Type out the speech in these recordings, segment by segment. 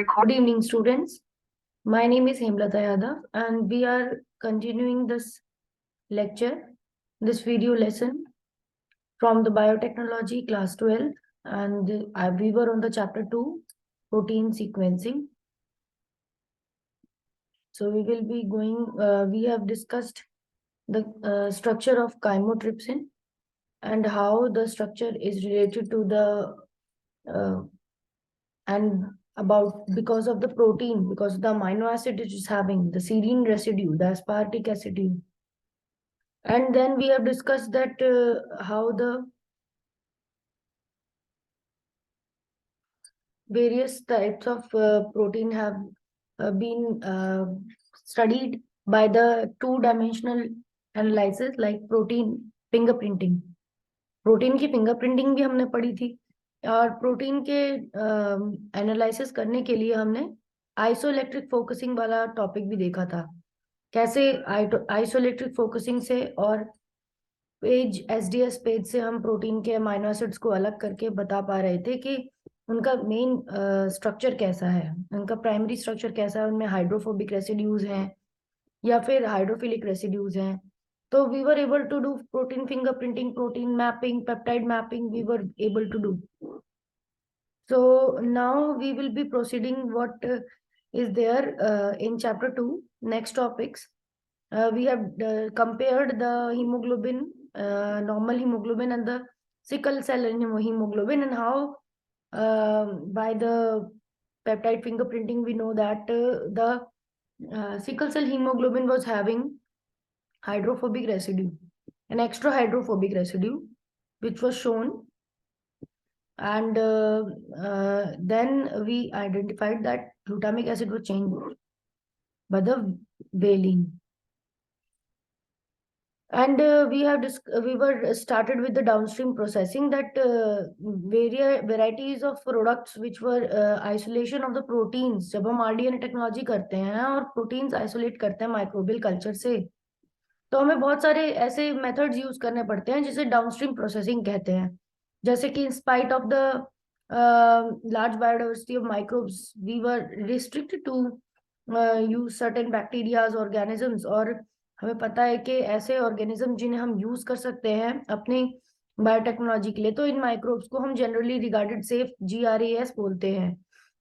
Good evening, students. My name is Hemlata Yadav, and we are continuing this lecture, this video lesson from the biotechnology class 12, and we were on the chapter 2, protein sequencing. So we will be going, we have discussed the structure of chymotrypsin and how the structure is related to the and about because of the protein, because of the amino acid it is having, the serine residue, the aspartic residue. And then we have discussed that how the various types of protein have been studied by the two-dimensional analysis like protein fingerprinting. Protein की fingerprinting भी हमने पढ़ी थी और protein के analysis करने के लिए हमने आइसोइलेक्ट्रिक फोकसिंग वाला टॉपिक भी देखा था। कैसे आइसोइलेक्ट्रिक फोकसिंग से और पेज एसडीएस पेज से हम प्रोटीन के अमीनो एसिड्स को अलग करके बता पा रहे थे कि उनका मेन स्ट्रक्चर कैसा है, उनका प्राइमरी स्ट्रक्चर कैसा है, उनमें हाइड्रोफोबिक रेसिड्यूज हैं या फिर हाइड्रोफिलिक रेसिड्यूज हैं। So we were able to do protein fingerprinting, protein mapping, peptide mapping, we were able to do. So now we will be proceeding what is there in chapter 2, next topics. We have compared the hemoglobin, normal hemoglobin and the sickle cell hemoglobin, and how by the peptide fingerprinting we know that the sickle cell hemoglobin was having hydrophobic residue, an extra hydrophobic residue, which was shown. And then we identified that glutamic acid was changed by the valine. And we were started with the downstream processing, that varieties of products which were isolation of the proteins. जब हम RDNA technology करते हैं और proteins isolate करते हैं microbial culture से, तो हमें बहुत सारे ऐसे मेथड्स यूज करने पड़ते हैं जिसे डाउनस्ट्रीम प्रोसेसिंग कहते हैं। जैसे कि in spite of the large biodiversity of microbes we were restricted to use certain bacterias organisms, और हमें पता है कि ऐसे ऑर्गेनिज्म जिन्हें हम यूज कर सकते हैं अपनी बायोटेक्नोलॉजी के लिए, तो इन माइक्रोब्स को हम जनरली रिगार्डेड सेफ GRAS बोलते हैं।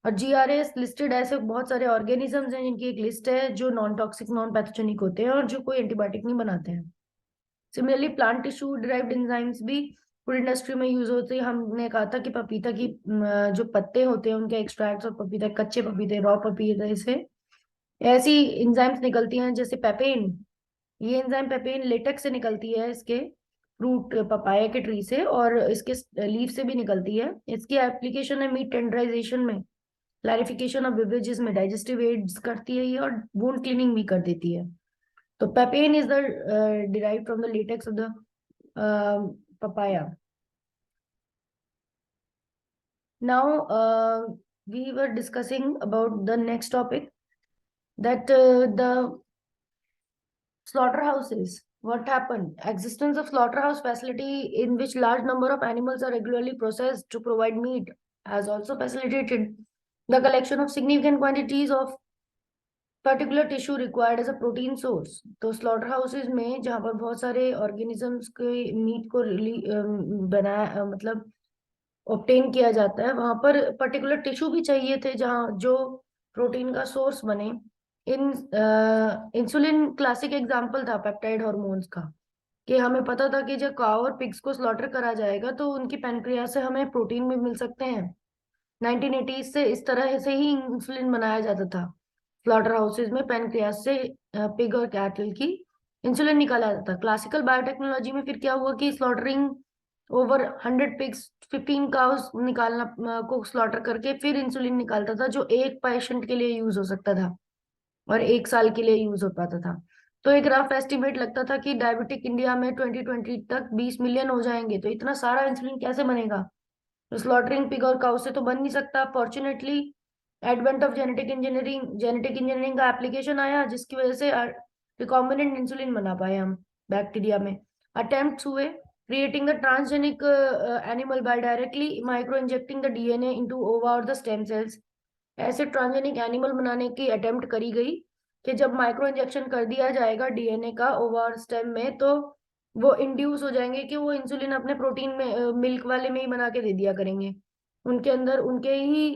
और GRAS लिस्टेड ऐसे बहुत सारे ऑर्गेनिजम्स हैं जिनकी एक लिस्ट है जो नॉन टॉक्सिक नॉन पैथोजेनिक होते हैं और जो कोई एंटीबायोटिक नहीं बनाते हैं। Similarly plant tissue derived enzymes भी फूड इंडस्ट्री में यूज होते हैं। हमने कहा था कि पपीता की जो पत्ते होते हैं उनके एक्सट्रैक्ट्स और पपीता कच्चे पपीते रॉ पपीते से ऐसी एंजाइम्स निकलती हैं, जैसे पेपेन। ये एंजाइम पेपेन लेटेक्स से निकलती है, इसके फ्रूट पपाया के ट्री से, और इसके लीफ से भी निकलती है। इसकी एप्लीकेशन है मीट टेंडराइजेशन में, क्लैरिफिकेशन ऑफ बेवरेजेस में, डाइजेस्टिव एड्स करती है ये, और बोन क्लीनिंग भी कर देती है। तो पेपेन is the derived from the latex of the papaya. Now we were discussing about the next topic, that the slaughterhouses. What happened? Existence of slaughterhouse facility in which large number of animals are regularly processed to provide meat has also facilitated the collection of significant quantities of particular tissue required as a protein source. तो slaughter houses में जहाँ पर बहुत सारे organisms के meet को बनाया मतलब ऑब्टेन किया जाता है, वहां पर पर्टिकुलर टिश्यू भी चाहिए थे जहाँ जो प्रोटीन का सोर्स बने। इंसुलिन क्लासिक एग्जांपल था पेप्टाइड हार्मोन्स का, कि हमें पता था कि जब काउ और पिग्स को स्लॉटर करा जाएगा तो उनकी पैनक्रियास से हमें प्रोटीन भी मिल सकते हैं। 1980s से इस तरह से ही इंसुलिन बनाया जाता था। स्लॉटर हाउसेज में पैनक्रियास से पिग और कैटल की इंसुलिन निकाला जाता था। क्लासिकल बायोटेक्नोलॉजी में फिर क्या हुआ कि स्लॉटरिंग ओवर 100 पिग्स 15 काउस निकालना को स्लॉटर करके फिर इंसुलिन निकालता था, जो एक पेशेंट के लिए यूज हो सकता था और 1 साल के लिए यूज हो पाता था। तो एक रफ एस्टिमेट लगता था कि डायबिटिक इंडिया में 2020 तक 20 मिलियन हो जाएंगे। तो इतना सारा इंसुलिन कैसे बनेगा? तो स्लॉटरिंग पिग और काउ से तो बन नहीं सकता। Fortunately advent of genetic engineering का एप्लीकेशन आया, जिसकी वजह से रिकॉम्बिनेंट इंसुलिन बना पाए हम बैक्टीरिया में। अटेम्प्ट्स हुए creating the transgenic animal by directly micro injecting the DNA into ova or the stem cells, ऐसे ट्रांसजेनिक एनिमल बनाने की अटेम्प्ट करी गई कि जब माइक्रो इंजेक्शन कर दिया जाएगा डीएनए का ओवर स्टेम में, तो वो इंड्यूस हो जाएंगे कि वो इंसुलिन अपने प्रोटीन में, मिल्क वाले में ही बना के दे दिया करेंगे। उनके अंदर उनके ही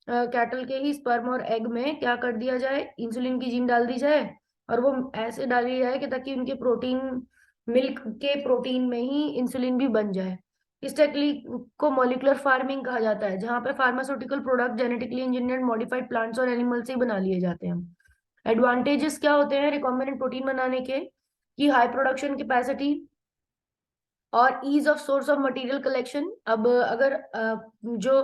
कैटल के ही स्पर्म और एग में क्या कर दिया जाए, इंसुलिन की जीन डाल दी जाए, और वो ऐसे डाली जाए कि ताकि उनके प्रोटीन, मिल्क के प्रोटीन में ही इंसुलिन भी बन जाए। इस टेक्निक को मॉलिक्यूलर फार्मिंग कहा जाता है, जहां पे pharmaceutical product genetically engineered modified plants और एनिमल से ही बना लिए जाते हैं। एडवांटेजेस क्या होते हैं रिकॉम्बिनेंट प्रोटीन बनाने के, कि हाई प्रोडक्शन कैपेसिटी और ease of source of material collection. अब अगर जो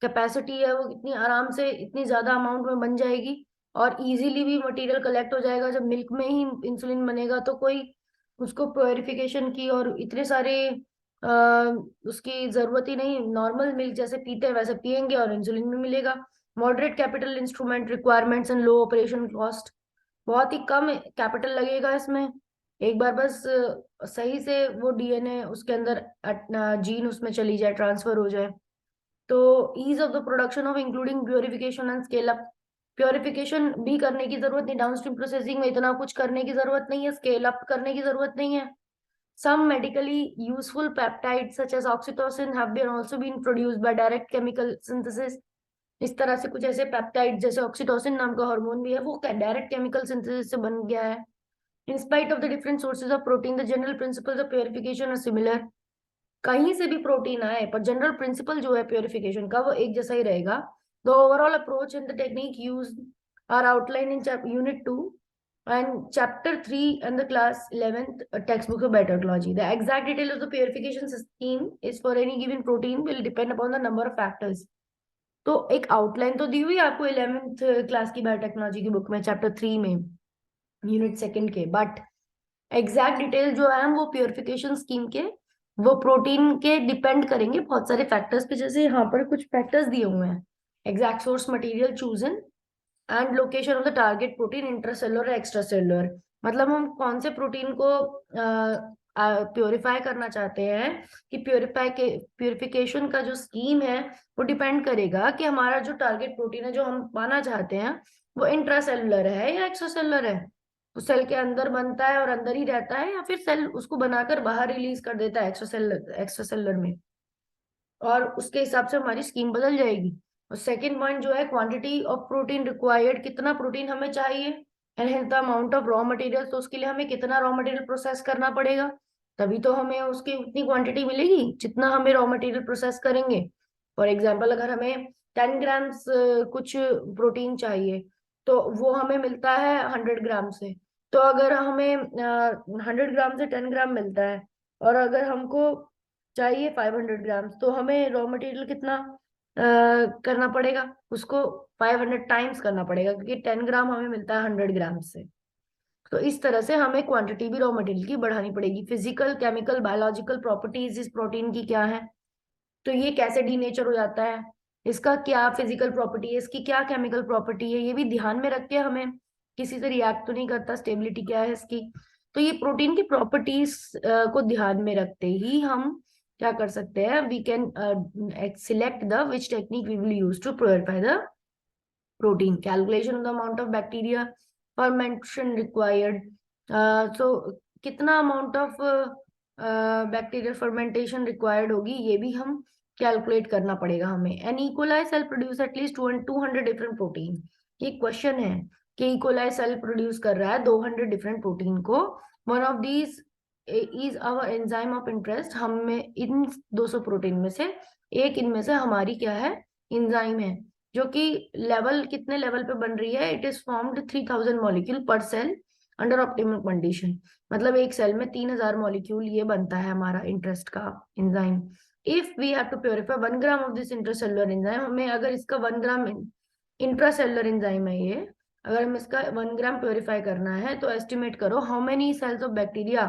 कैपेसिटी है वो इतनी आराम से इतनी ज्यादा अमाउंट में बन जाएगी, और इजीली भी मटेरियल कलेक्ट हो जाएगा। जब मिल्क में ही इंसुलिन बनेगा तो कोई उसको प्योरिफिकेशन की और इतने सारे आ, उसकी जरूरत ही नहीं, नॉर्मल मिल्क जैसे पीते हैं वैसे पियेंगे और इंसुलिन भी मिलेगा। Moderate capital instrument requirements and low operation cost, बहुत ही कम कैपिटल लगेगा इसमें। एक बार बस सही से वो डीएनए उसके अंदर जीन उसमें चली जाए, ट्रांसफर हो जाए। तो ease of the production of including purification and scale up, purification भी करने की जरूरत नहीं, डाउनस्ट्रीम प्रोसेसिंग में इतना कुछ करने की जरूरत नहीं है, स्केल अप करने की जरूरत नहीं है। Some medically useful peptides such as oxytocin have been also been produced by direct chemical synthesis. इस तरह से कुछ ऐसे पेप्टाइड जैसे ऑक्सीटोसिन नाम का हार्मोन भी है, वो डायरेक्ट केमिकल सिंथेसिस से बन गया है। In spite of the different sources of protein, the general principles of purification are similar. कहीं से भी प्रोटीन आए पर जनरल प्रिंसिपल जो है प्योरिफिकेशन का वो एक जैसा ही रहेगा। The overall approach and the technique use are outline in unit 2 and chapter 3 and the class 11th textbook of biotechnology. The exact detail of the purification scheme is for any given protein will depend upon the number of factors. तो एक outline तो दी हुई है आपको 11th class की biotechnology की book में chapter 3 में, यूनिट सेकंड के, बट एग्जैक्ट डिटेल जो है वो प्योरिफिकेशन स्कीम के, वो प्रोटीन के डिपेंड करेंगे बहुत सारे फैक्टर्स पे। जैसे यहाँ पर कुछ फैक्टर्स दिए हुए हैं, exact source material chosen and location of the target protein, intracellular extra cellular. मतलब हम कौन से प्रोटीन को प्योरीफाई करना चाहते हैं, कि प्योरिफिकेशन का जो स्कीम है वो डिपेंड करेगा कि हमारा जो टारगेट प्रोटीन है जो हम पाना चाहते हैं वो इंट्रासेलुलर है या एक्स्ट्रा सेलुलर है। वो सेल के अंदर बनता है और अंदर ही रहता है, या फिर सेल उसको बनाकर बाहर रिलीज कर देता है एक्स्ट्रा सेलुलर में, और उसके हिसाब से हमारी स्कीम बदल जाएगी। और सेकेंड पॉइंट जो है क्वांटिटी ऑफ प्रोटीन रिक्वायर्ड, कितना प्रोटीन हमें चाहिए, and hence the amount of raw material, तो उसके लिए हमें कितना रॉ मटेरियल प्रोसेस करना पड़ेगा, तभी तो हमें उसकी उतनी क्वांटिटी मिलेगी जितना हमें रॉ मटेरियल प्रोसेस करेंगे। फॉर एग्जाम्पल अगर हमें 10 ग्राम्स कुछ प्रोटीन चाहिए तो वो हमें मिलता है 100 ग्राम से। तो अगर हमें 100 ग्राम से 10 ग्राम मिलता है, और अगर हमको चाहिए 500 ग्राम्स, तो हमें रॉ मटेरियल कितना करना पड़ेगा, उसको 500 टाइम्स करना पड़ेगा, क्योंकि 10 ग्राम हमें मिलता है 100 ग्राम से। तो इस तरह से हमें क्वांटिटी भी रॉ मटेरियल की बढ़ानी पड़ेगी। फिजिकल केमिकल बायोलॉजिकल प्रॉपर्टीज इस प्रोटीन की क्या है, तो ये कैसे डीनेचर हो जाता है, इसका क्या फिजिकल प्रॉपर्टी है, इसकी क्या केमिकल प्रॉपर्टी है, ये भी ध्यान में रख के हमें, किसी से रिएक्ट तो नहीं करता, स्टेबिलिटी क्या है इसकी। तो ये प्रोटीन की प्रॉपर्टीज को ध्यान में रखते ही हम क्या कर सकते हैं, we can select the which technique we will use to purify the protein, calculation of the amount of bacteria fermentation required. So कितना amount of bacterial fermentation required होगी, ये भी हम कैलकुलेट करना पड़ेगा हमें। An E coli cell produce at least 200 different protein. ये question है कि इकोलाई सेल प्रोड्यूस कर रहा है 200 डिफरेंट प्रोटीन को। One of these is our enzyme of interest. हमें इन 200 प्रोटीन में से एक, इनमें से हमारी क्या है, एंजाइम है, जो कि लेवल कितने लेवल पे बन रही है, इट इज फॉर्म्ड 3000 मॉलिक्यूल पर सेल अंडर ऑप्टिमल कंडीशन। मतलब एक सेल में 3000 मॉलिक्यूल ये बनता है हमारा इंटरेस्ट का enzyme. If we have to purify 1 gram of this intracellular enzyme, हमें अगर इसका 1 ग्राम इंट्रासेलुलर एंजाइम है ये, अगर हम इसका 1 ग्राम प्योरीफाई करना है, तो एस्टिमेट करो how many cells of bacteria,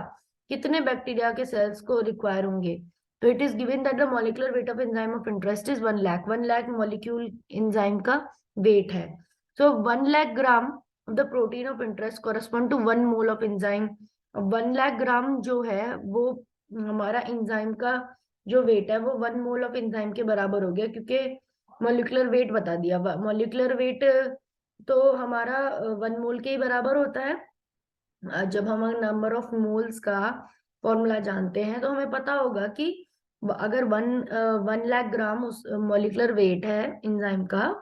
कितने बैक्टीरिया के सेल्स को रिक्वायर होंगे। तो it is given that the molecular weight of enzyme of interest is 1 lakh. 1 lakh molecule enzyme का वेट है। So 1 lakh gram of the protein of interest correspond to 1 mole of enzyme. 1 lakh gram जो है वो हमारा एंजाइम का जो वेट है वो 1 मोल ऑफ एंजाइम के बराबर हो गया, क्योंकि मॉलिक्यूलर वेट बता दिया। मॉलिक्यूलर वेट तो हमारा 1 मोल के ही बराबर होता है। जब हम नंबर ऑफ मोल्स का फॉर्मूला जानते हैं तो हमें पता होगा कि अगर 1 लाख ग्राम उस मॉलिक्यूलर वेट है एंजाइम का,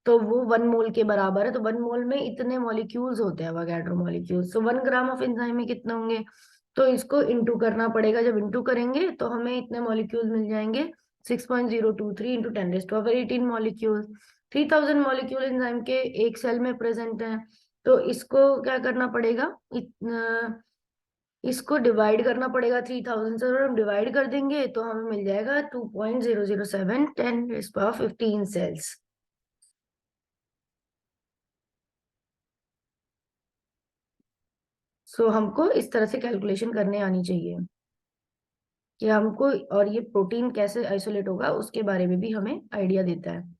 तो वो 1 मोल के बराबर है। तो 1 मोल में इतने मॉलिक्यूल्स होते हैं, अवोगाड्रो मॉलिक्यूल्स। तो 1 ग्राम ऑफ एंजाइम में कितने होंगे? तो इसको इंटू करना पड़ेगा। जब इंटू करेंगे तो हमें इतने मॉलिक्यूल्स मिल जाएंगे, 6.023 इंटू 10⁻18 मॉलिक्यूल। 3000 मॉलिक्यूल एंजाइम के एक सेल में प्रेजेंट है। तो इसको क्या करना पड़ेगा, इसको डिवाइड करना पड़ेगा 3000 से। अगर हम डिवाइड कर देंगे तो हमें मिल जाएगा 2.007 10⁻15 सेल्स। सो हमको इस तरह से कैलकुलेशन करने आनी चाहिए कि हमको, और ये प्रोटीन कैसे आइसोलेट होगा उसके बारे में भी हमें आइडिया देता है।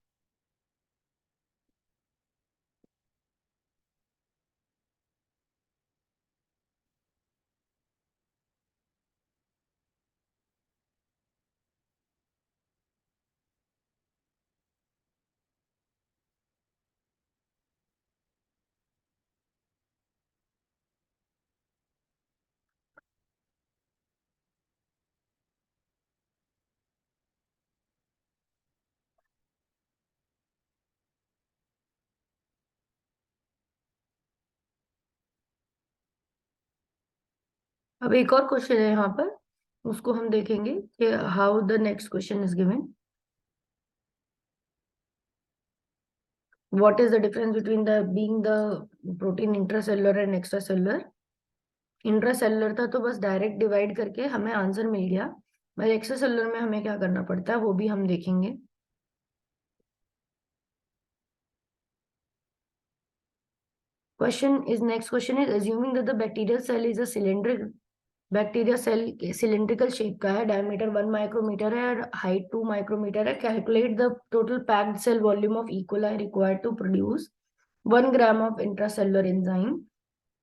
अब एक और क्वेश्चन है यहाँ पर, उसको हम देखेंगे कि how the next question is given. What is the difference between the being the protein intracellular and extracellular? Intracellular था तो बस डायरेक्ट डिवाइड करके हमें आंसर मिल गया। पर एक्स्ट्रा सेलुलर में हमें क्या करना पड़ता है वो भी हम देखेंगे। Next question is, assuming that the bacterial cell is a cylindrical, bacteria cell cylindrical shape का है, डायमीटर 1 माइक्रोमीटर है और हाइट 2 माइक्रोमीटर है। Calculate the total packed cell volume of E coli required to produce 1 gram of intracellular enzyme.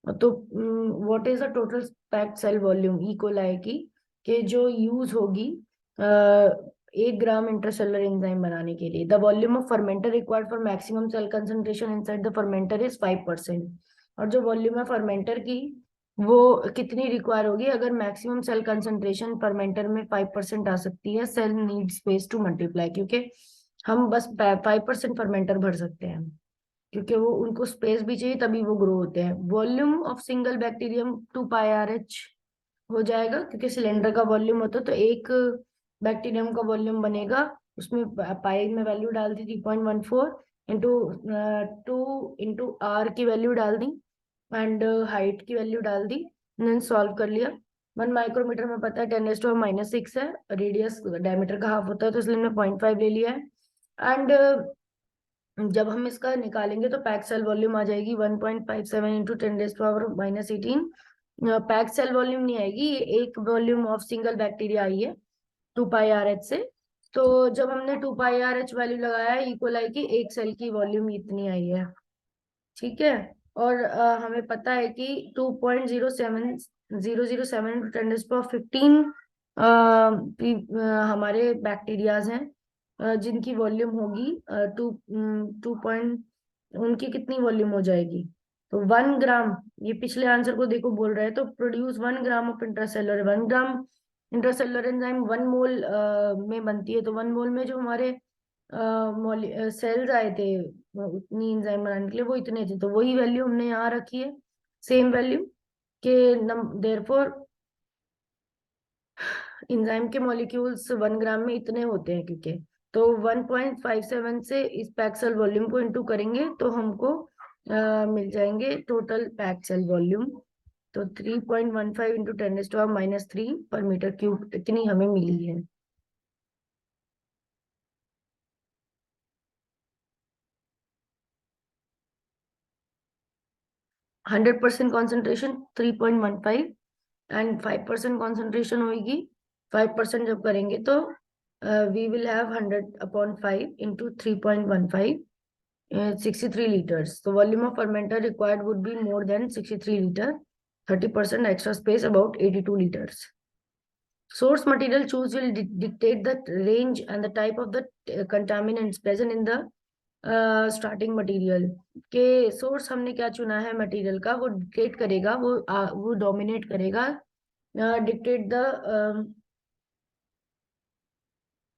तो what is the total packed cell volume E coli की, कि जो use होगी 1 ग्राम इंट्रासेलुलर एंजाइम बनाने के लिए। The volume of fermenter required for maximum cell concentration inside the fermenter is 5%। और जो वॉल्यूम है फर्मेंटर की, वो कितनी रिक्वायर होगी अगर मैक्सिमम सेल कंसंट्रेशन फर्मेंटर में 5% आ सकती है? Cell need space to multiply, क्योंकि हम बस 5% फर्मेंटर भर सकते हैं, क्योंकि वो उनको स्पेस भी चाहिए तभी वो ग्रो होते हैं। Volume of single bacterium 2πRH हो जाएगा, क्योंकि सिलेंडर का वॉल्यूम होता है। तो एक बैक्टीरियम का वॉल्यूम बनेगा, उसमें पाई में वैल्यू डाल दी 3.14 इंटू 2 इंटू R की वैल्यू डाल दी एंड हाइट की वैल्यू डाल दी, देन सॉल्व कर लिया। 1 माइक्रोमीटर में पता है 10⁻⁻6 है, रेडियस डायमीटर का हाफ होता है तो इसलिए हमने 0.5 ले लिया है। एंड जब हम इसका निकालेंगे तो पैक सेल वॉल्यूम आ जाएगी 1.57 इंटू 10⁻⁻18। पैक सेल वॉल्यूम नहीं आएगी, ये एक वॉल्यूम ऑफ सिंगल बैक्टीरिया आई है 2πRH से। तो जब हमने 2πRH वैल्यू लगाया है इकोलाई की, एक सेल की वॉल्यूम इतनी आई है, ठीक है। और हमें पता है कि 2.07007 10⁻15 हमारे बैक्टीरियाज हैं जिनकी वॉल्यूम होगी टू टू पॉइंट, उनकी कितनी वॉल्यूम हो जाएगी? तो 1 ग्राम, ये पिछले आंसर को देखो बोल रहे हैं, तो produce 1 gram of intracellular. 1 gram intracellular enzyme 1 मोल में बनती है। तो 1 मोल में जो हमारे सेल्स आए थे उतनी एंजाइम बनाने के लिए, वो इतने थे। तो वही वैल्यू हमने यहाँ रखी है, सेम वैल्यू के देयरफॉर एंजाइम के मॉलिक्यूल्स 1 ग्राम में इतने होते हैं, क्योंकि तो 1.57 से इस पैक सेल वॉल्यूम को इंटू करेंगे तो हमको मिल जाएंगे टोटल पैक सेल वॉल्यूम। तो 3.15 इंटू 10⁻³ पर मीटर क्यूब इतनी हमें मिली है। 100% कॉन्सेंट्रेशन 3.15 एंड 5% कॉन्सेंट्रेशन होगी। 5% जब करेंगे तो we will have 100/5 into 3.15, 63 liters. The volume of fermenter required would be more than 63 liter, 30% extra space, about 82 liters. Source material choose will dictate the range and the type of the contaminants present in the starting material. के source हमने क्या चुना है material का, वो dictate करेगा, वो dominate करेगा, dictate the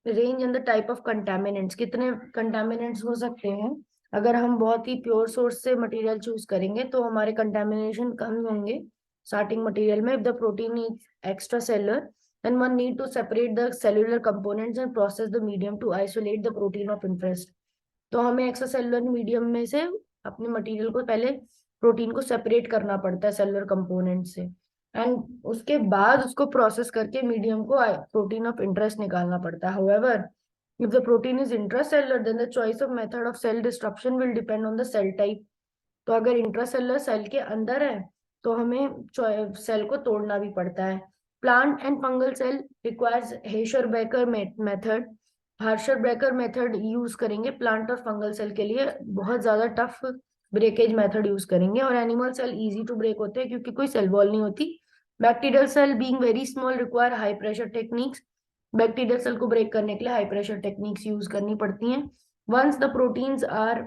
range and the type of contaminants, कितने कंटामिनेंट्स हो सकते हैं। अगर हम बहुत ही प्योर सोर्स से मटेरियल चूज करेंगे तो हमारे कंटामिनेशन कम होंगे स्टार्टिंग मटेरियल में। If the protein is extra cellular then one need to separate the cellular components and process the medium to isolate the protein of interest. तो हमें extra cellular medium में से अपने मटेरियल को पहले protein को separate करना पड़ता है सेलुलर कंपोनेंट से, एंड उसके बाद उसको प्रोसेस करके मीडियम को प्रोटीन ऑफ इंटरेस्ट निकालना पड़ता है। However, if the protein is intracellular, then the choice of method of cell disruption will depend on the cell type. तो अगर इंट्रासेलुलर सेल के अंदर है तो हमें सेल को तोड़ना भी पड़ता है। Plant and fungal cell requires हेशर-बेकर मेथड। हार्शर-बेकर मेथड यूज करेंगे प्लांट और फंगल सेल के लिए, बहुत ज्यादा टफ ब्रेकेज मेथड यूज करेंगे। और animal cell easy to break होते हैं क्योंकि कोई सेल वॉल नहीं होती। Bacterial cell being very small require high pressure techniques. Bacterial cell को ब्रेक करने के लिए हाई प्रेशर टेक्निक्स यूज करनी पड़ती हैं। वंस द प्रोटीन्स आर,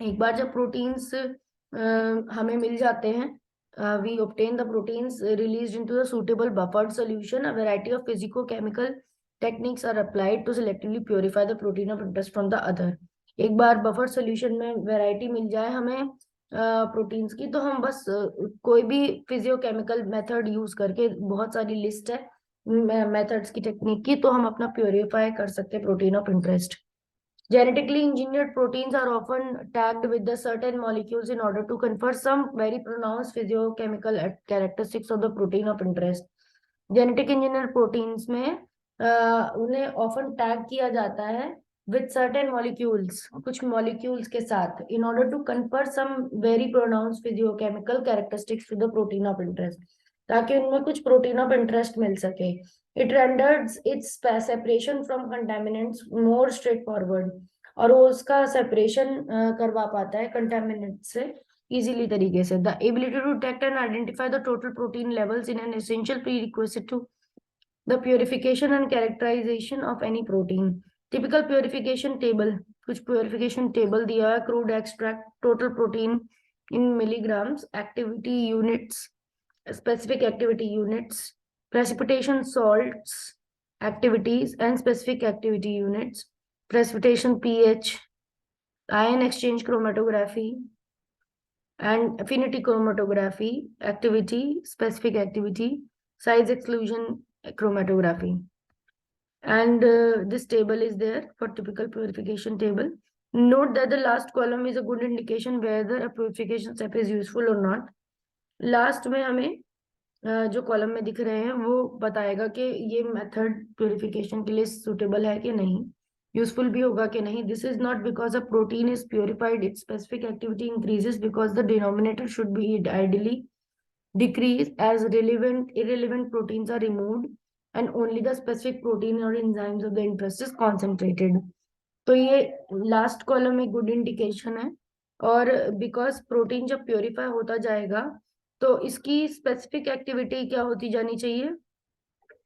एक बार जब प्रोटीन्स हमें मिल जाते हैं, we obtain the proteins released into the suitable buffered solution. A variety of physicochemical techniques are applied to selectively purify the protein of interest from the other. एक बार buffer solution में variety मिल जाए हमें proteins की, तो हम बस कोई भी फिजियोकेमिकल मेथड यूज करके, बहुत सारी लिस्ट है मेथड्स की, टेक्निक की, तो हम अपना प्योरीफाई कर सकते हैं protein of interest. Genetically engineered proteins are often tagged with the certain molecules in order to confer some very pronounced physiochemical characteristics of the protein of interest. Genetic engineered proteins में उन्हें often tag किया जाता है with certain molecules, कुछ molecules के साथ, in order to confer some very pronounced physiochemical characteristics to the protein of interest, ताकि उनमें कुछ protein of interest मिल सके। It renders its separation from contaminants more straightforward, और वो उसका separation करवा पाता है contaminants से easily तरीके से। The ability to detect and identify the total protein levels in an essential prerequisite to the purification and characterization of any protein. Typical purification table, कुछ purification table दिया है। crude extract, total protein in milligrams, activity units, specific activity units, precipitation salts activities and specific activity units, precipitation pH, ion exchange chromatography and affinity chromatography, activity, specific activity, size exclusion chromatography. And this table is there for typical purification table. Note that the last column is a good indication whether a purification step is useful or not. Last में हमें जो column में दिख रहे हैं वो बताएगा कि ये मेथड प्यूरिफिकेशन के लिए सुटेबल है कि नहीं, यूजफुल भी होगा कि नहीं। This is not because a protein is purified it's specific activity increases, because the denominator should be ideally decrease as irrelevant proteins are removed and only the specific protein or enzymes of the interest is concentrated. तो ये last column एक good indication है, और because protein जब purify होता जाएगा तो इसकी स्पेसिफिक एक्टिविटी क्या होती जानी चाहिए,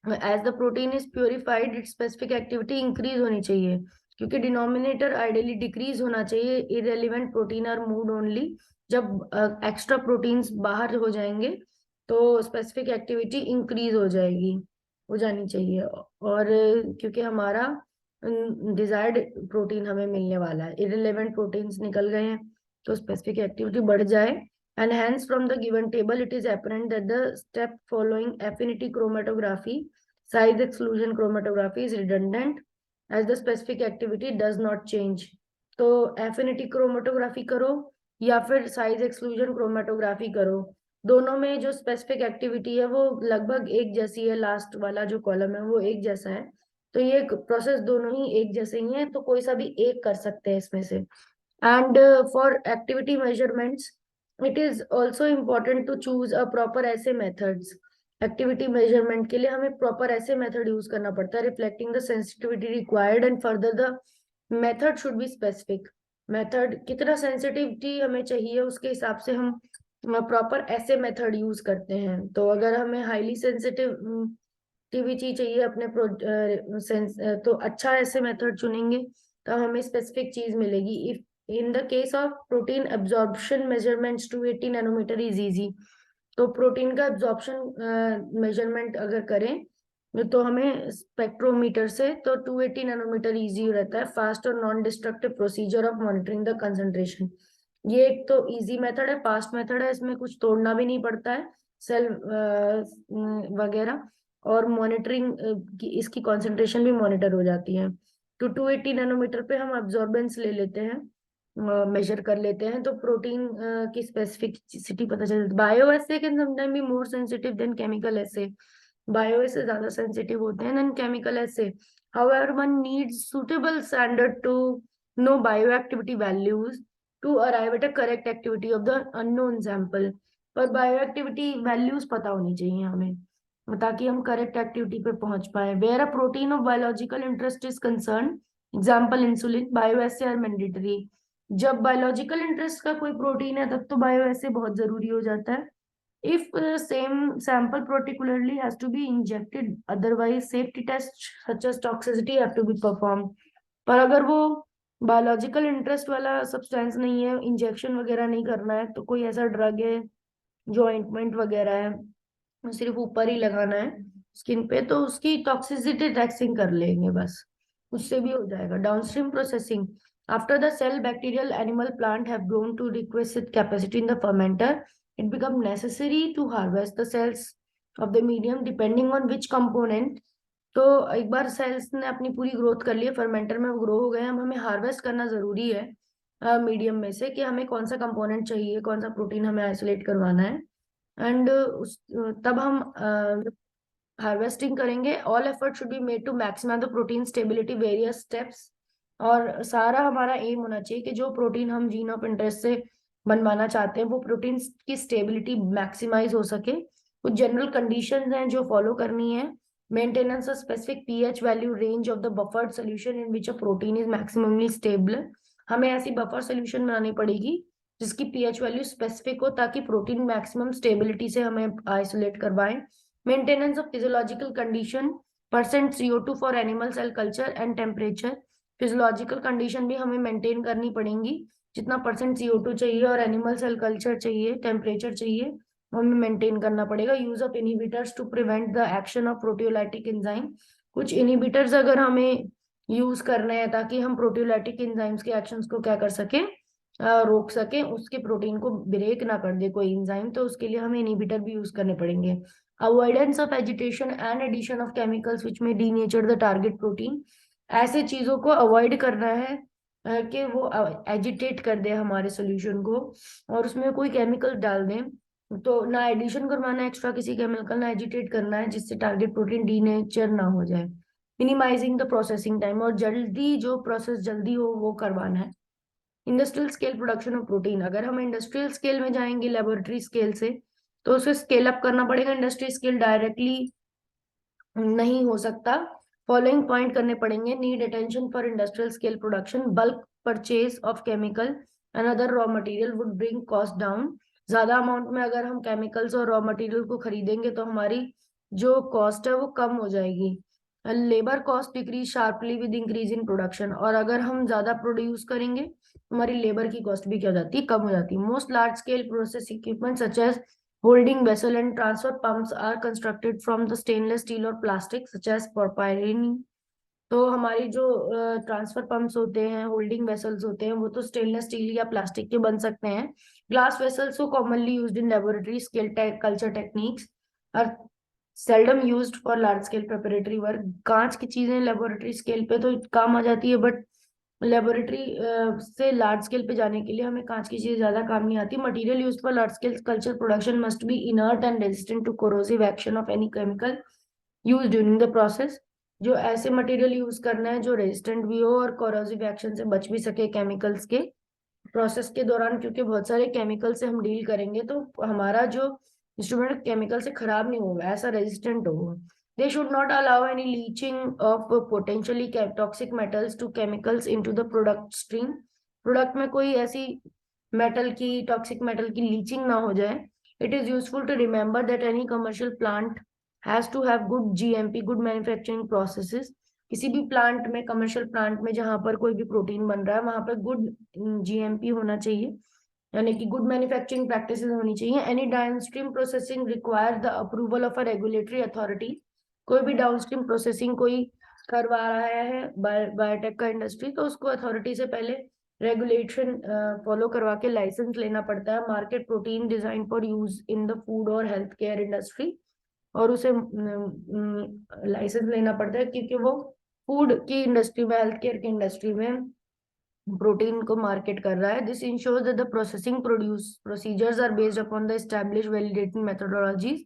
as the protein is purified its specific activity increase होनी चाहिए, क्योंकि डिनोमिनेटर आइडियली डिक्रीज होना चाहिए। Irrelevant protein are moved only, जब एक्स्ट्रा प्रोटीन्स बाहर हो जाएंगे तो स्पेसिफिक एक्टिविटी इंक्रीज हो जानी चाहिए। और क्योंकि हमारा डिजायर्ड प्रोटीन हमें मिलने वाला है, इररेलेवेंट प्रोटीन्स निकल गए हैं तो स्पेसिफिक एक्टिविटी बढ़ जाए। And hence from the given table it is apparent that the step following affinity chromatography, size exclusion chromatography is redundant as the specific activity does not change. तो affinity chromatography करो या फिर size exclusion chromatography करो, दोनों में जो specific activity है वो लगभग एक जैसी है। लास्ट वाला जो कॉलम है वो एक जैसा है, तो ये प्रोसेस दोनों ही एक जैसे ही है, तो कोई सा भी एक कर सकते हैं इसमें से। And for activity measurements, it is also important to choose a proper assay methods. Activity measurement के लिए हमें proper assay method use करना पड़ता है, reflecting the sensitivity required, and further the method should be specific. Method कितना sensitivity हमें चाहिए उसके हिसाब से हम proper assay method use करते हैं। तो अगर हमें highly sensitive एक्टिविटी चाहिए अपने तो अच्छा ऐसे मेथड चुनेंगे तो हमें स्पेसिफिक चीज मिलेगी। If in the case of protein absorption measurements 280 nanometre is easy. तो प्रोटीन का एब्जॉर्प्शन मेजरमेंट अगर करें तो हमें स्पेक्ट्रोमीटर से तो 280 नैनोमीटर इजी रहता है। फास्ट और non destructive procedure of monitoring the concentration. ये एक तो इजी मेथड है, फास्ट मेथड है, इसमें कुछ तोड़ना भी नहीं पड़ता है सेल वगैरह। और मॉनिटरिंग की इसकी कंसंट्रेशन भी मॉनिटर हो जाती है। तो 280 नैनोमीटर पे हम अब्जॉर्बेंस ले लेते हैं, मेजर कर लेते हैं तो प्रोटीन की स्पेसिफिसिटी पता चल जाती है। Bio assay can sometime be more sensitive than chemical assay. Bio assay ज्यादा सेंसिटिव होते हैं than chemical assay. However one needs suitable standard to know bioactivity values to arrive at a correct activity of the unknown sample. पर bioactivity values पता होनी चाहिए हमें ताकि हम करेक्ट एक्टिविटी पे पहुंच पाए। Where a protein of biological interest is concern, example insulin, bioassay are mandatory. जब बायोलॉजिकल इंटरेस्ट का कोई प्रोटीन है तब तो बायोएसे बहुत जरूरी हो जाता है। If same sample particularly has to be injected, otherwise safety tests such as toxicity have to be performed. पर अगर वो बायोलॉजिकल इंटरेस्ट वाला सब्सटेंस नहीं है, इंजेक्शन वगैरह नहीं करना है, तो कोई ऐसा ड्रग है जो ऑइंटमेंट वगैरह है सिर्फ ऊपर ही लगाना है स्किन पे, तो उसकी टॉक्सिसिटी टेस्टिंग कर लेंगे बस, उससे भी हो जाएगा। Downstream processing, after the cell, bacterial, animal, plant have grown to requisite capacity in the fermenter, it becomes necessary to harvest the cells of the medium depending on which component। तो एक बार sales ने अपनी पूरी growth कर ली है, fermenter में grow हो गए, हम हमें हार्वेस्ट करना जरूरी है मीडियम में से कि हमें कौन सा कंपोनेंट चाहिए, कौन सा प्रोटीन हमें आइसोलेट करवाना है। एंड उस तब हम हार्वेस्टिंग करेंगे। All effort should be made to maximise the protein stability various steps. और सारा हमारा एम होना चाहिए कि जो प्रोटीन हम जीन ऑफ इंटरेस्ट से बनवाना चाहते हैं वो प्रोटीन की स्टेबिलिटी मैक्सिमाइज हो सके। कुछ जनरल कंडीशंस हैं जो फॉलो करनी है। Maintenance of specific pH value range of the buffered solution in which a protein is maximally stable. हमें ऐसी बफर सोल्यूशन बनानी पड़ेगी जिसकी पीएच वैल्यू स्पेसिफिक हो ताकि प्रोटीन मैक्सिमम स्टेबिलिटी से हमें आइसोलेट करवाएं। Maintenance of physiological condition, percent CO2 for animal cell culture and temperature. Physiological condition भी हमें मेंटेन करनी पड़ेंगी, जितना परसेंट CO2 चाहिए और एनिमल सेल कल्चर चाहिए, टेम्परेचर चाहिए, हमें मेंटेन करना पड़ेगा। Use of inhibitors to prevent the action of proteolytic enzyme. कुछ इनहिबिटर्स अगर हमें यूज करने हैं ताकि हम प्रोटियोलाइटिक एंजाइम्स के एक्शंस को क्या कर सके, रोक सके, उसके प्रोटीन को ब्रेक ना कर दे कोई एंजाइम, तो उसके लिए हमें इनहिबिटर भी यूज करने पड़ेंगे। Avoidance of agitation and addition of chemicals which may denature the target protein. ऐसे चीजों को अवॉइड करना है कि वो एजिटेट कर दे हमारे सोल्यूशन को और उसमें कोई केमिकल डाल दें। तो ना एडिशन करवाना है एक्स्ट्रा किसी केमिकल, ना एजिटेट करना है जिससे टारगेट प्रोटीन डीनेचर ना हो जाए। मिनिमाइजिंग द प्रोसेसिंग टाइम, और जल्दी जो प्रोसेस जल्दी हो वो करवाना है। Industrial scale production of protein, अगर हम इंडस्ट्रियल स्केल में जाएंगे लेबोरेटरी स्केल से तो उसे स्केल अप करना पड़ेगा। इंडस्ट्री स्केल डायरेक्टली नहीं हो सकता। फॉलोइंग पॉइंट करने पड़ेंगे। Need attention for industrial scale production, bulk purchase of chemical and other raw material would bring cost down. ज्यादा अमाउंट में अगर हम केमिकल्स और रॉ मटेरियल को खरीदेंगे तो हमारी जो कॉस्ट है वो कम हो जाएगी। Labour cost decrease sharply with increase in production, और अगर हम ज्यादा प्रोड्यूस करेंगे हमारी लेबर की कॉस्ट भी क्या हो जाती है, कम हो जाती है। Most large scale process equipment such as holding vessel and transfer pumps are constructed from the stainless steel or plastic such as porphyrin। तो हमारी जो ट्रांसफर पंप्स होते हैं, होल्डिंग वेसल्स होते हैं, वो तो स्टेनलेस स्टील या प्लास्टिक के बन सकते हैं। ग्लास वेसल्स को commonly used in laboratory scale culture techniques और seldom used for large scale preparatory work. कांच की चीजें लेबोरेटरी स्केल पे तो काम आ जाती है, बट लेबोरेटरी से लार्ज स्केल पे जाने के लिए हमें कांच की चीज ज्यादा काम नहीं आती। Material use for large scale culture production must be inert and resistant to corrosive action of any chemical use during the process. जो ऐसे मटेरियल यूज करना है जो रेजिस्टेंट भी हो और कोरोसिव एक्शन से बच भी सके केमिकल्स के प्रोसेस के दौरान, क्योंकि बहुत सारे केमिकल से हम डील करेंगे तो हमारा जो इंस्ट्रूमेंट केमिकल से खराब नहीं होगा, ऐसा रेजिस्टेंट होगा। They should not allow any leaching of potentially toxic metals to chemicals into the product stream। Product में कोई ऐसी मेटल की, टॉक्सिक मेटल की लीचिंग ना हो जाए। It is useful to remember that any commercial plant has to have good GMP, good manufacturing processes. किसी भी प्लांट में, कमर्शियल प्लांट में जहां पर कोई भी प्रोटीन बन रहा है, वहां पर गुड जीएमपी होना चाहिए, यानी कि गुड मैन्युफैक्चरिंग प्रैक्टिसेस होनी चाहिए। Any downstream processing require the approval of a regulatory authority. कोई भी डाउनस्ट्रीम प्रोसेसिंग कोई करवा रहा है बायोटेक का इंडस्ट्री, तो उसको अथॉरिटी से पहले रेगुलेशन फॉलो करवा के लाइसेंस लेना पड़ता है। Market protein design for use in the food और हेल्थ केयर इंडस्ट्री, और उसे लाइसेंस लेना पड़ता है, क्योंकि वो फूड की इंडस्ट्री में, हेल्थ केयर की इंडस्ट्री में प्रोटीन को मार्केट कर रहा है। This ensures that the processing produce procedures are based upon the established validated methodologies.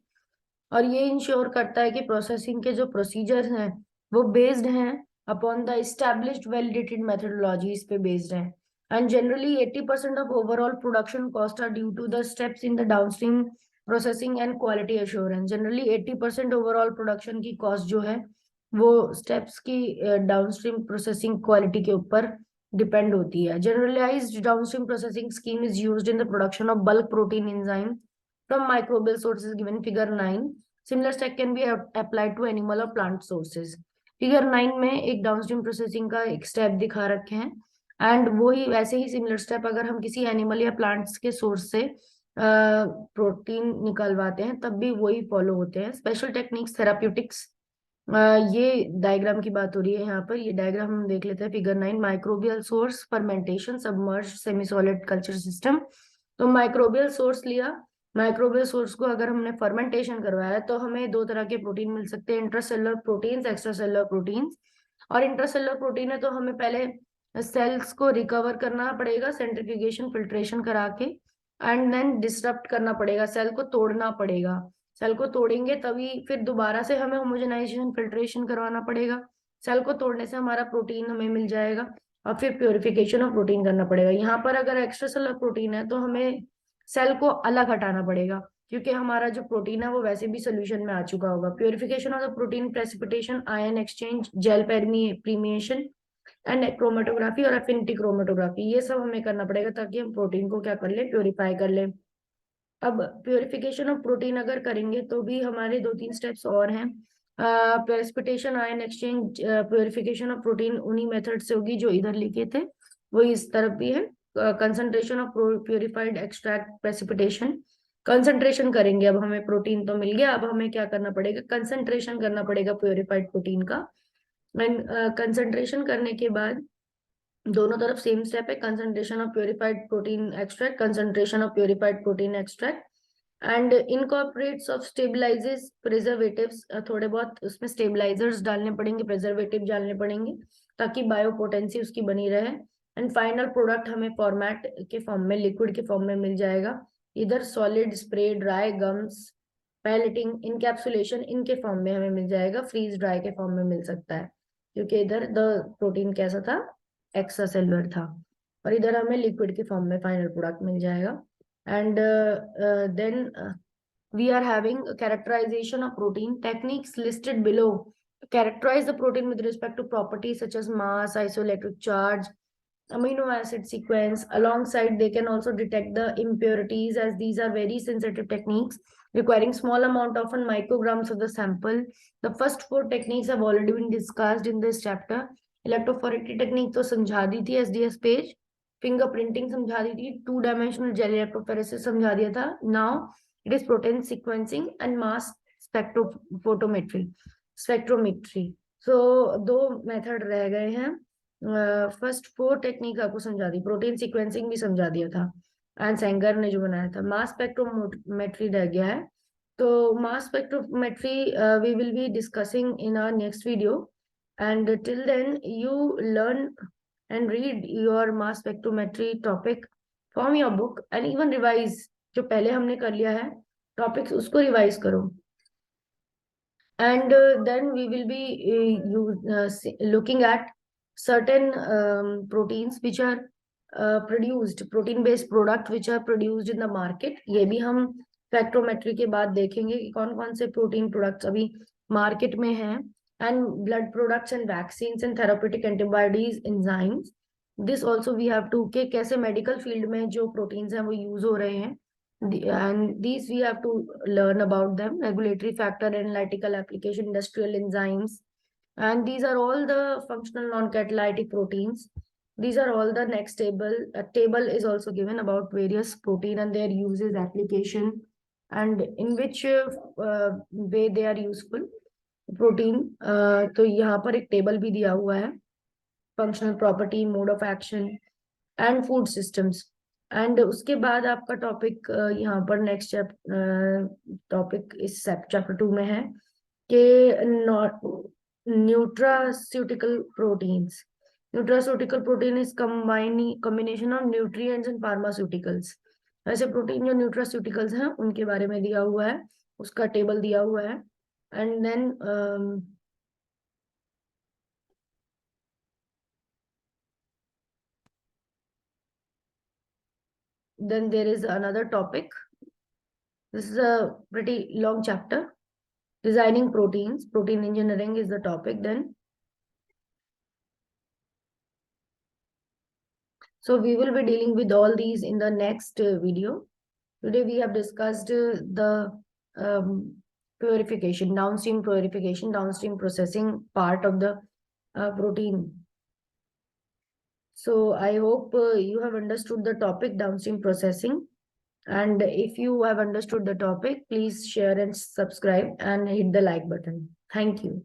और ये इंश्योर करता है कि प्रोसेसिंग के जो प्रोसीजर्स हैं वो बेस्ड हैं upon the established validated methodologies पे बेस्ड हैं। And generally 80% of overall production cost are due to the steps in the downstream processing and quality assurance. Generally 80% overall production की कॉस्ट जो है वो स्टेप्स की डाउनस्ट्रीम प्रोसेसिंग क्वालिटी के ऊपर depend होती है। Generalised downstream processing scheme is used in the production of bulk protein enzyme from microbial sources given figure 9. Similar step can be applied to animal or plant sources. Figure 9 में एक downstream processing का एक step दिखा रखे हैं, and वो ही वैसे ही similar step अगर हम किसी एनिमल या प्लांट्स के सोर्स से प्रोटीन निकलवाते हैं तब भी वही फॉलो होते हैं। स्पेशल टेक्निक्स, थेराप्यूटिक्स, ये डायग्राम की बात हो रही है यहाँ पर। ये डायग्राम हम देख लेते हैं। Figure 9, microbial source, fermentation, submerge semi solid culture system. तो माइक्रोबियल सोर्स लिया, माइक्रोबियल सोर्स को अगर हमने फर्मेंटेशन करवाया तो हमें दो तरह के प्रोटीन मिल सकते हैं, इंट्रासेलुलर प्रोटीन्स, एक्स्ट्रासेलुलर प्रोटीन्स। और इंट्रासेलुलर प्रोटीन है तो हमें पहले सेल्स को रिकवर करना पड़ेगा, सेंट्रीफ्यूगेशन, फिल्ट्रेशन करा के, एंड देन डिसरप्ट करना पड़ेगा, सेल को तोड़ना पड़ेगा। सेल को तोड़ेंगे तभी फिर दोबारा से हमें होमोजेनाइजेशन, फिल्ट्रेशन करवाना पड़ेगा। सेल को तोड़ने से हमारा प्रोटीन हमें मिल जाएगा, और फिर प्योरिफिकेशन ऑफ प्रोटीन करना पड़ेगा। यहाँ पर अगर एक्स्ट्रा सेलुलर प्रोटीन है तो हमें सेल को अलग हटाना पड़ेगा, क्योंकि हमारा जो प्रोटीन है वो वैसे भी सोल्यूशन में आ चुका होगा। Purification of the protein, precipitation, ion exchange, gel permeation and chromatography और एफिनिटी क्रोमेटोग्राफी, ये सब हमें करना पड़ेगा ताकि हम प्रोटीन को क्या कर ले, प्योरीफाई कर ले। अब प्योरिफिकेशन ऑफ प्रोटीन अगर करेंगे तो भी हमारे 2-3 स्टेप्स और हैं। Precipitation, ion exchange, purification of protein उन्हीं मेथड से होगी जो इधर लिखे थे, वो इस तरफ भी है। Concentration of purified extract, precipitation, concentration करेंगे। अब हमें प्रोटीन तो मिल गया, अब हमें क्या करना पड़ेगा, कंसंट्रेशन करना पड़ेगा प्योरिफाइड प्रोटीन का। एंड कंसंट्रेशन करने के बाद दोनों तरफ सेम स्टेप है, concentration of purified protein extract, concentration of purified protein extract, and incorporates of stabilises, preservatives, थोड़े बहुत उसमें स्टेबलाइजर्स डालने पड़ेंगे, प्रिजर्वेटिव डालने पड़ेंगे ताकि बायोपोटेंसी उसकी बनी रहे। एंड फाइनल प्रोडक्ट हमें फॉर्मेट के फॉर्म में, लिक्विड के फॉर्म में मिल जाएगा। इधर solid, spray, dry, gums, pelleting, encapsulation, इनके फॉर्म में हमें मिल जाएगा, फ्रीज ड्राई के फॉर्म में मिल सकता है, क्योंकि इधर द प्रोटीन कैसा था, एक्स्ट्रा सेलुलर था, और इधर हमें लिक्विड के फॉर्म में फाइनल प्रोडक्ट मिल जाएगा। And then we are having a characterization of protein. Techniques listed below characterize the protein with respect to properties such as mass, isoelectric charge, amino acid sequence. Alongside, they can also detect the impurities, as these are very sensitive techniques requiring small amount, often micrograms of the sample. The first 4 techniques have already been discussed in this chapter. Electrophoretic technique तो समझा दी थी SDS page, fingerprinting समझा दी थी, 2-dimensional gel electrophoresis समझा दिया था। Now it is protein sequencing and mass spectrometry. So 2 method रह गए हैं। फर्स्ट 4 टेक्निक आपको समझा दी, प्रोटीन सीक्वेंसिंग भी समझा दिया था, एंड सेंगर ने जो बनाया था। मास स्पेक्ट्रोमेट्री रह गया है, तो mass spectrometry we will be discussing in our next video, and till then you learn and read your mass spectrometry topic from your book and even revise, जो पहले हमने कर लिया है टॉपिक्स उसको रिवाइज करो। and then we will be looking at certain proteins which are produced, protein based product which are produced in the market। ये भी हम स्पेक्ट्रोमेट्री के बाद देखेंगे कि कौन कौन से प्रोटीन प्रोडक्ट्स अभी मार्केट में हैं, and blood products and vaccines and therapeutic antibodies, enzymes. This also we have to, कि कैसे मेडिकल फील्ड में जो प्रोटीन्स हैं वो यूज हो रहे हैं, And these we have to learn about them: regulatory factor, analytical application, industrial enzymes. And these are all the functional non-catalytic proteins. These are all the next table. A table is also given about various protein and their uses, application, and in which way they are useful. Protein तो यहाँ पर एक table भी दिया हुआ है: functional property, mode of action and food systems. And उसके बाद आपका टॉपिक यहाँ पर नेक्स्ट टॉपिक इस चैप्टर 2 में है कि nutraceutical proteins. Nutraceutical protein is combination of nutrients and pharmaceuticals. ऐसे प्रोटीन जो न्यूट्रास्यूटिकल्स हैं उनके बारे में दिया हुआ है, उसका टेबल दिया हुआ है। And then then there is another topic. This is a pretty long chapter. Designing proteins, protein engineering is the topic then. So we will be dealing with all these in the next video. Today we have discussed the purification, downstream purification, downstream processing part of the protein. So I hope you have understood the topic downstream processing. And if you have understood the topic, please share and subscribe and hit the like button. Thank you.